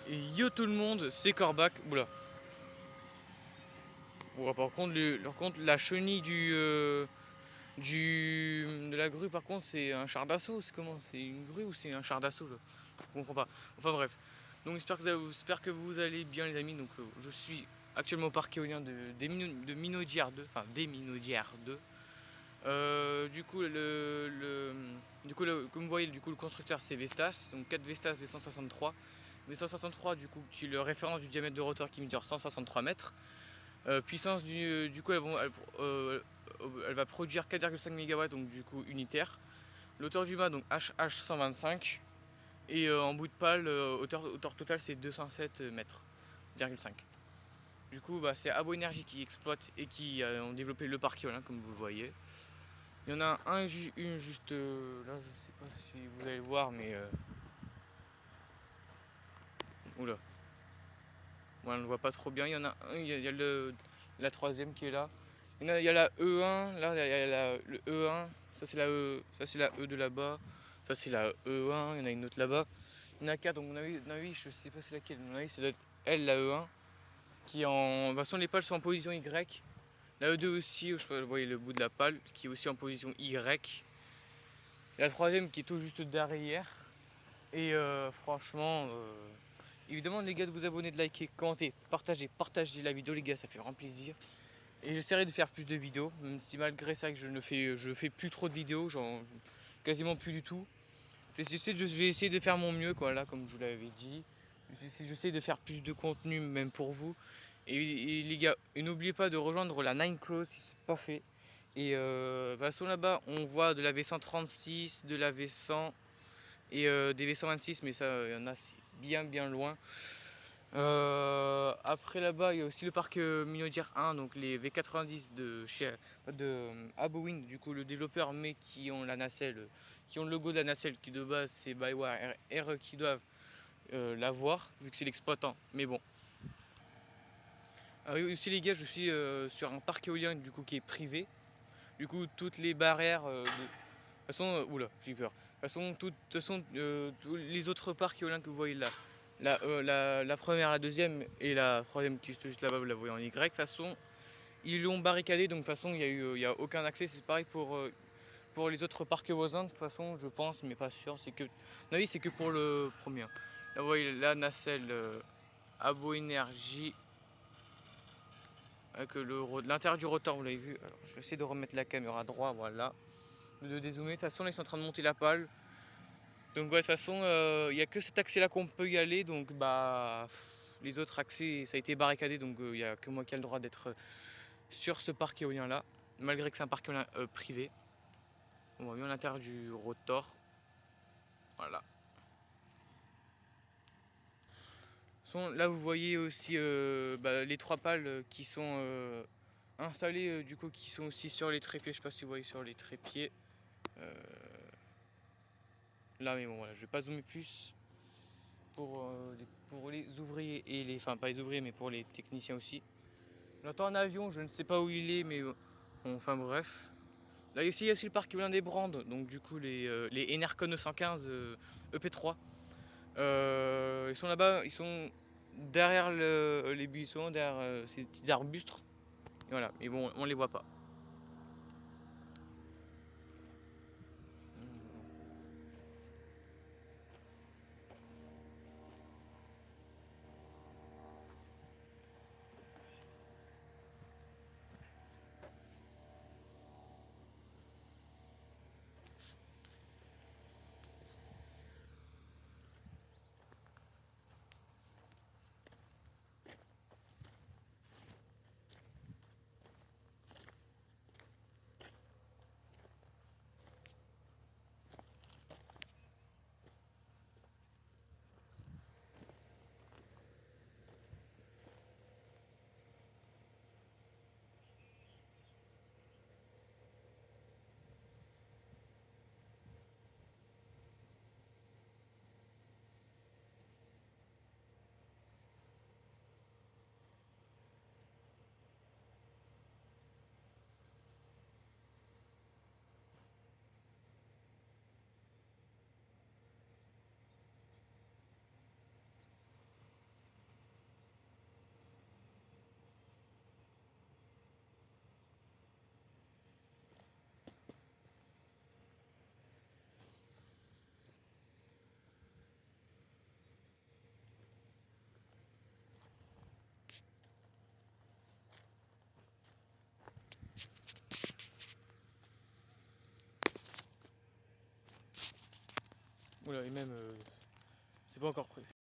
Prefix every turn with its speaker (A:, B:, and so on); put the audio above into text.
A: Et yo tout le monde, c'est Corbac. Oula. Bon, par contre, la chenille de la grue, par contre, c'est un char d'assaut. C'est comment? C'est une grue ou c'est un char d'assaut? Je comprends pas. Enfin bref. Donc j'espère que vous allez bien, les amis. Donc je suis actuellement au parc éolien de Minaudière 2. Enfin, des Minaudières 2. Comme vous voyez, le constructeur c'est Vestas, donc 4 Vestas V163. V163, du coup, qui est le référence du diamètre de rotor qui mesure 163 mètres. Puissance du coup, elle va produire 4,5 MW, donc du coup unitaire. L'auteur du mât, donc HH125. Et en bout de pale, hauteur totale c'est 207 mètres, 5. Du coup, bah, c'est Abo Energy qui exploite et qui ont développé le parc éolien, comme vous le voyez. Il y en a une juste là, je sais pas si vous allez le voir, mais oula, voilà, on ne voit pas trop bien. Il y en a un, il y a la troisième qui est là. Il y a la E1, là, il y a le E1, ça c'est la E de là-bas, ça c'est la E1, il y en a une autre là-bas. Il y en a 4, donc mon avis, je sais pas c'est laquelle, mon avis, c'est elle, la E1, qui est en. De toute façon, les pales sont en position Y. La E2 aussi, je crois que vous voyez le bout de la pale, qui est aussi en position Y. La troisième qui est tout juste derrière. Et franchement, évidemment les gars, de vous abonner, de liker, commenter, partagez la vidéo les gars, ça fait vraiment plaisir. Et j'essaierai de faire plus de vidéos, même si malgré ça que je fais plus trop de vidéos, genre quasiment plus du tout. Je vais essayer de faire mon mieux quoi, là comme je vous l'avais dit. J'essaie de faire plus de contenu même pour vous. Et les gars, n'oubliez pas de rejoindre la Nine Claws si c'est pas fait. Et de toute façon là-bas on voit de la V136, de la V100 et des V126, mais ça il y en a c'est bien loin. Après là-bas il y a aussi le parc Minaudière 1, donc les V90 de Abowind, du coup le développeur, mais qui ont la nacelle, qui ont le logo de la nacelle qui de base c'est Byware RE qui doivent l'avoir vu que c'est l'exploitant, mais bon. Ah oui aussi les gars, je suis sur un parc éolien du coup qui est privé. Du coup toutes les barrières de toute façon, oula, j'ai peur. De toute façon, tous les autres parcs éoliens que vous voyez là, la première, la deuxième et la troisième qui est juste là-bas, vous la voyez en Y. De toute façon, ils l'ont barricadé, donc de toute façon, il y a aucun accès. C'est pareil pour les autres parcs voisins. De toute façon, je pense, mais pas sûr. C'est que, à mon avis, c'est que pour le premier. Là, vous voyez la nacelle Abo Energy avec l'intérieur du rotor, vous l'avez vu. Alors, je vais essayer de remettre la caméra droit, voilà, de dézoomer. De toute façon, là, ils sont en train de monter la pale. Donc ouais, de toute façon, il n'y a que cet accès-là qu'on peut y aller. Donc bah les autres accès, ça a été barricadé. Donc il n'y a que moi qui ai le droit d'être sur ce parc éolien-là. Malgré que c'est un parc éolien privé. On va bien à l'intérieur du rotor. Voilà. Là vous voyez aussi les trois pales qui sont installées du coup, qui sont aussi sur les trépieds. Je sais pas si vous voyez sur les trépieds. Euh, Là mais bon voilà, je vais pas zoomer plus. Pour les ouvriers et les. Enfin, pas les ouvriers, mais pour les techniciens aussi. J'entends un avion, je ne sais pas où il est, mais bon, enfin bref. Là, ici, il y a aussi le parc éolien des Brandes, donc du coup, les Enercon E115 EP3. Ils sont là-bas, ils sont derrière les buissons, derrière ces petits arbustes. Et voilà, mais bon, on les voit pas. Voilà, et même, c'est pas encore prêt.